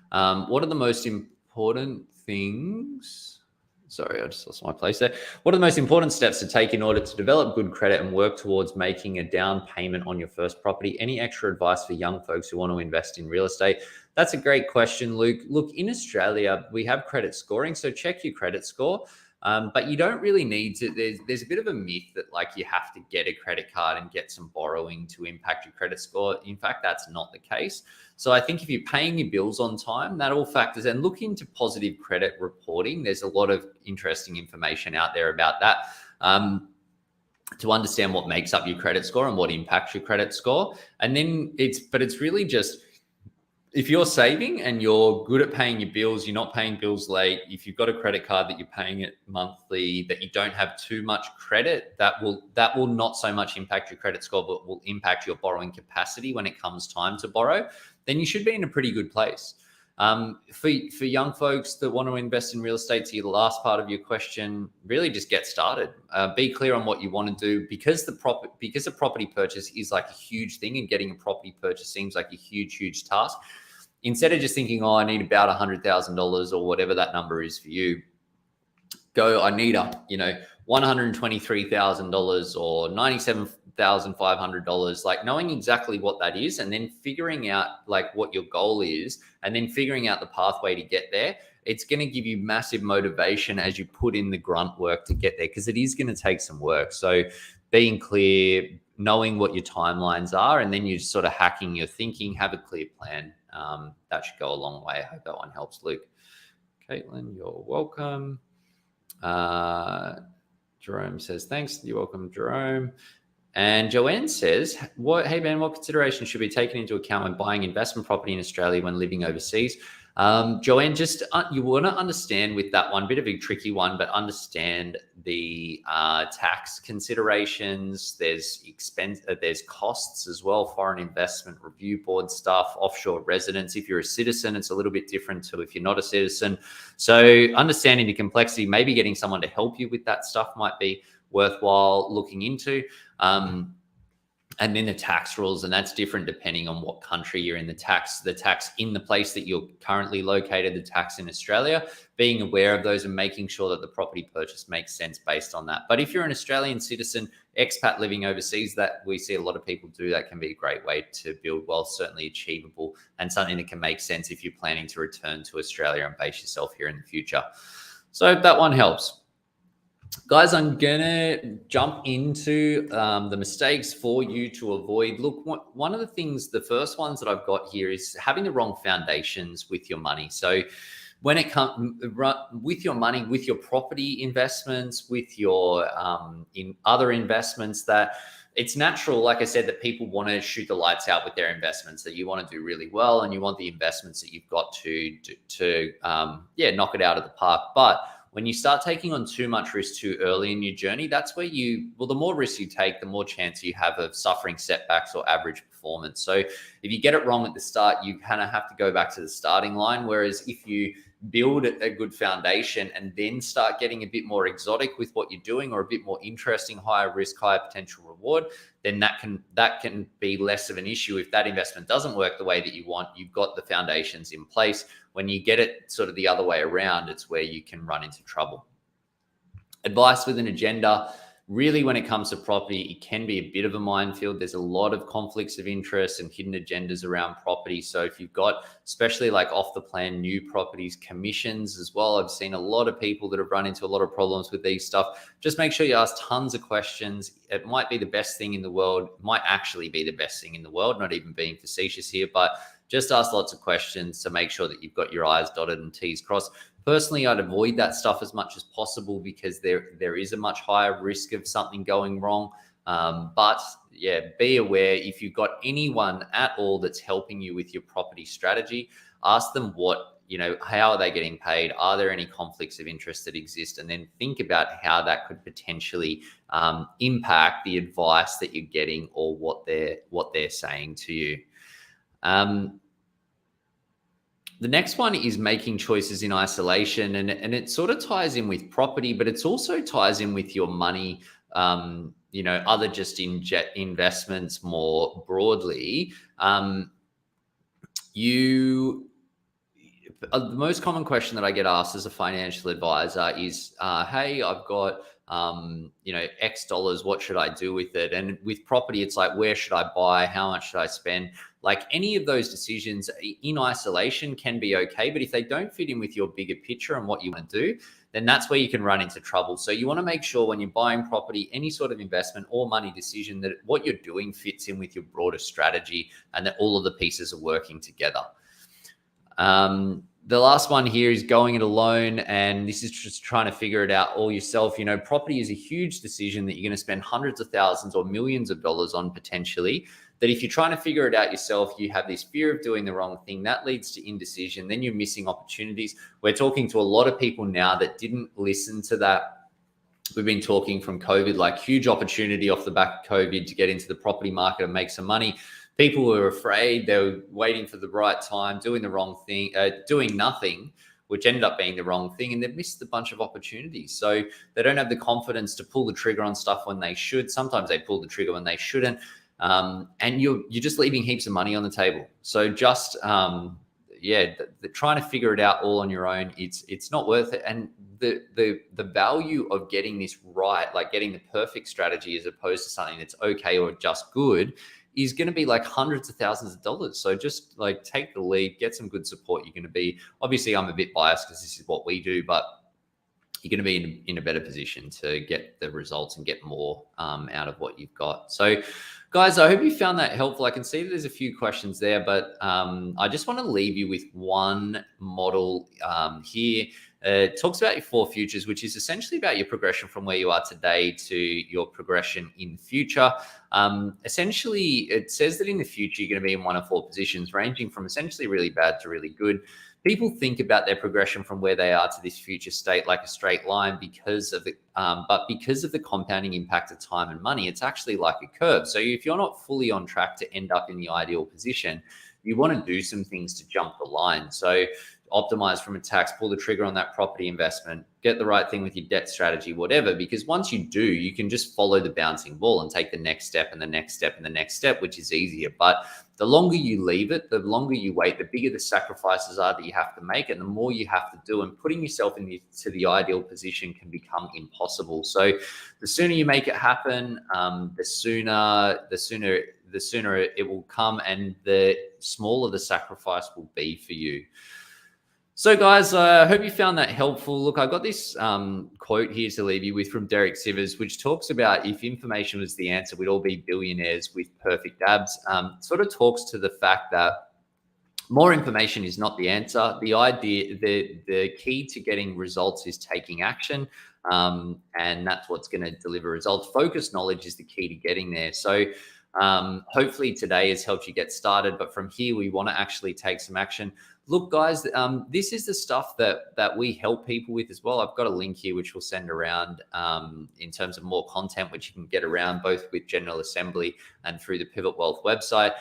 A: What are the most important things? Sorry, I just lost my place there. What are the most important steps to take in order to develop good credit and work towards making a down payment on your first property? Any extra advice for young folks who want to invest in real estate? That's a great question, Luke. Look, in Australia, we have credit scoring, so check your credit score. But you don't really need to. There's a bit of a myth that like you have to get a credit card and get some borrowing to impact your credit score. In fact, that's not the case. So I think if you're paying your bills on time, that all factors. And look into positive credit reporting. There's a lot of interesting information out there about that to understand what makes up your credit score and what impacts your credit score. And then it's really just, if you're saving and you're good at paying your bills, you're not paying bills late, if you've got a credit card that you're paying it monthly, that you don't have too much credit, that will not so much impact your credit score, but will impact your borrowing capacity when it comes time to borrow, then you should be in a pretty good place. For young folks that want to invest in real estate, to the last part of your question, really just get started. Be clear on what you want to do, because a property purchase is like a huge thing, and getting a property purchase seems like a huge task. Instead of just thinking, I need about $100,000 or whatever that number is for you, go, I need $123,000 or $97,500, like knowing exactly what that is, and then figuring out like what your goal is, and then figuring out the pathway to get there. It's going to give you massive motivation as you put in the grunt work to get there, because it is going to take some work. So being clear, knowing what your timelines are, and then you're sort of hacking your thinking, have a clear plan. That should go a long way. I hope that one helps, Luke. Caitlin, you're welcome. Jerome says, thanks. You're welcome, Jerome. And Joanne says, hey, Ben, what considerations should be taken into account when buying investment property in Australia when living overseas? Joanne, just you want to understand with that one, bit of a tricky one, but understand the tax considerations. There's there's costs as well, foreign investment review board stuff, offshore residence. If you're a citizen, it's a little bit different to if you're not a citizen. So understanding the complexity, maybe getting someone to help you with that stuff might be worthwhile looking into. And then the tax rules, and that's different depending on what country you're in. The tax in the place that you're currently located, the tax in Australia, being aware of those and making sure that the property purchase makes sense based on that. But if you're an Australian citizen, expat living overseas, that we see a lot of people do, that can be a great way to build wealth, certainly achievable, and something that can make sense if you're planning to return to Australia and base yourself here in the future. So that one helps. Guys, I'm going to jump into the mistakes for you to avoid. Look, one of the things, the first ones that I've got here is having the wrong foundations with your money. So when it comes with your money, with your property investments, with your in other investments, that it's natural, like I said, that people want to shoot the lights out with their investments, that you want to do really well, and you want the investments that you've got to knock it out of the park. But when you start taking on too much risk too early in your journey, that's where the more risk you take, the more chance you have of suffering setbacks or average performance. So if you get it wrong at the start, you kind of have to go back to the starting line. Whereas if you build a good foundation and then start getting a bit more exotic with what you're doing, or a bit more interesting, higher risk, higher potential reward, then that can be less of an issue. If that investment doesn't work the way that you want, you've got the foundations in place. When you get it sort of the other way around, it's where you can run into trouble. Advice with an agenda. Really, when it comes to property, it can be a bit of a minefield. There's a lot of conflicts of interest and hidden agendas around property. So if you've got, especially like off the plan, new properties, commissions as well, I've seen a lot of people that have run into a lot of problems with these stuff. Just make sure you ask tons of questions. It might be the best thing in the world, might actually be the best thing in the world, not even being facetious here, but just ask lots of questions to make sure that you've got your I's dotted and T's crossed. Personally, I'd avoid that stuff as much as possible because there is a much higher risk of something going wrong. But yeah, be aware if you've got anyone at all that's helping you with your property strategy, ask them how are they getting paid? Are there any conflicts of interest that exist? And then think about how that could potentially impact the advice that you're getting or what they're saying to you. The next one is making choices in isolation, and it sort of ties in with property, but it's also ties in with your money, other just investments more broadly. The most common question that I get asked as a financial advisor is, hey, I've got X dollars, what should I do with it? And with property, it's like, where should I buy? How much should I spend? Like, any of those decisions in isolation can be okay, but if they don't fit in with your bigger picture and what you want to do, then that's where you can run into trouble. So you want to make sure when you're buying property, any sort of investment or money decision, that what you're doing fits in with your broader strategy and that all of the pieces are working together. The last one here is going it alone, and this is just trying to figure it out all yourself. Property is a huge decision that you're going to spend hundreds of thousands or millions of dollars on potentially, that if you're trying to figure it out yourself, you have this fear of doing the wrong thing. That leads to indecision. Then you're missing opportunities. We're talking to a lot of people now that didn't listen to that. We've been talking from COVID, like huge opportunity off the back of COVID to get into the property market and make some money. People were afraid, they were waiting for the right time, doing the wrong thing, doing nothing, which ended up being the wrong thing, and they've missed a bunch of opportunities. So they don't have the confidence to pull the trigger on stuff when they should. Sometimes they pull the trigger when they shouldn't, and you're just leaving heaps of money on the table. So just trying to figure it out all on your own, it's not worth it. And the value of getting this right, like getting the perfect strategy as opposed to something that's okay or just good, is going to be like hundreds of thousands of dollars. So just like take the lead, get some good support. You're going to be, obviously I'm a bit biased because this is what we do, but you're going to be in a better position to get the results and get more out of what you've got. So guys, I hope you found that helpful. I can see that there's a few questions there, but I just want to leave you with one model here. It talks about your 4 futures, which is essentially about your progression from where you are today to your progression in the future. Essentially, it says that in the future, you're going to be in 1 of 4 positions, ranging from essentially really bad to really good. People think about their progression from where they are to this future state like a straight line because of the compounding impact of time and money, it's actually like a curve. So if you're not fully on track to end up in the ideal position, you want to do some things to jump the line. So optimize from a tax, pull the trigger on that property investment, get the right thing with your debt strategy, whatever, because once you do, you can just follow the bouncing ball and take the next step and the next step and the next step, which is easier. But the longer you leave it, the longer you wait, the bigger the sacrifices are that you have to make, and the more you have to do, and putting yourself to the ideal position can become impossible. So the sooner you make it happen, the sooner it will come, and the smaller the sacrifice will be for you. So guys, I hope you found that helpful. Look, I got this quote here to leave you with from Derek Sivers, which talks about if information was the answer, we'd all be billionaires with perfect abs. Sort of talks to the fact that more information is not the answer. The idea, the key to getting results is taking action, and that's what's going to deliver results. Focused knowledge is the key to getting there. So hopefully today has helped you get started, but from here we want to actually take some action. Look, guys, this is the stuff that we help people with as well. I've got a link here which we'll send around in terms of more content, which you can get around both with General Assembly and through the Pivot Wealth website.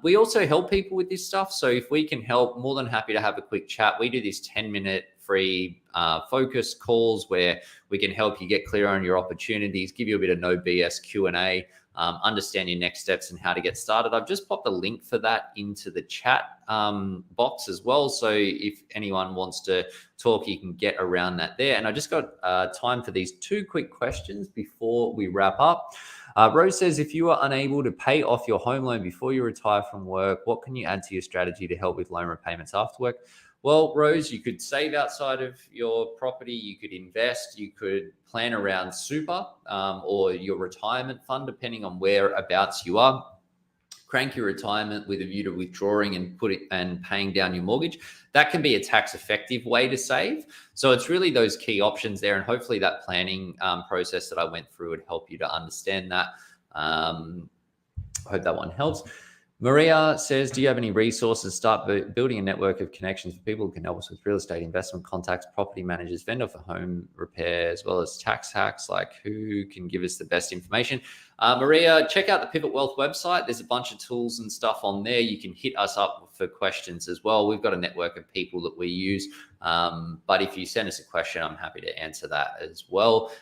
A: We also help people with this stuff. So if we can help, more than happy to have a quick chat. We do this 10-minute free focus calls where we can help you get clear on your opportunities, give you a bit of no BS Q&A, understand your next steps and how to get started. I've just popped a link for that into the chat box as well. So if anyone wants to talk, you can get around that there. And I just got time for these 2 quick questions before we wrap up. Rose says, if you are unable to pay off your home loan before you retire from work, what can you add to your strategy to help with loan repayments after work? Well, Rose, you could save outside of your property, you could invest, you could plan around super or your retirement fund, depending on whereabouts you are. crank your retirement with a view to withdrawing and paying down your mortgage. That can be a tax effective way to save. So it's really those key options there. And hopefully that planning process that I went through would help you to understand that. I hope that one helps. Maria says, do you have any resources? Start building a network of connections for people who can help us with real estate investment contacts, property managers, vendor for home repair, as well as tax hacks. Like, who can give us the best information? Maria, check out the Pivot Wealth website. There's a bunch of tools and stuff on there. You can hit us up for questions as well. We've got a network of people that we use. But if you send us a question, I'm happy to answer that as well.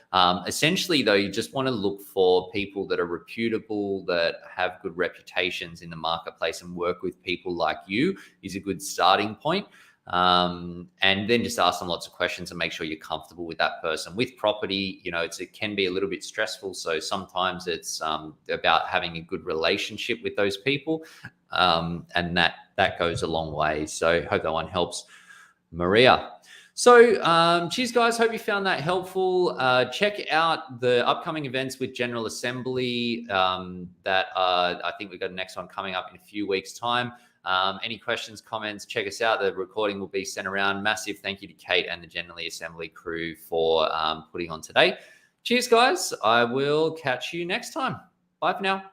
A: Essentially, though, you just want to look for people that are reputable, that have good reputations in the marketplace, and work with people like you is a good starting point. And then just ask them lots of questions and make sure you're comfortable with that person. With property, you know, it can be a little bit stressful. So sometimes it's about having a good relationship with those people. And that goes a long way. So hope that one helps, Maria. So cheers, guys. Hope you found that helpful. Check out the upcoming events with General Assembly that I think we've got the next one coming up in a few weeks' time. Any questions, comments, check us out. The recording will be sent around. Massive thank you to Kate and the General Assembly crew for putting on today. Cheers, guys. I will catch you next time. Bye for now.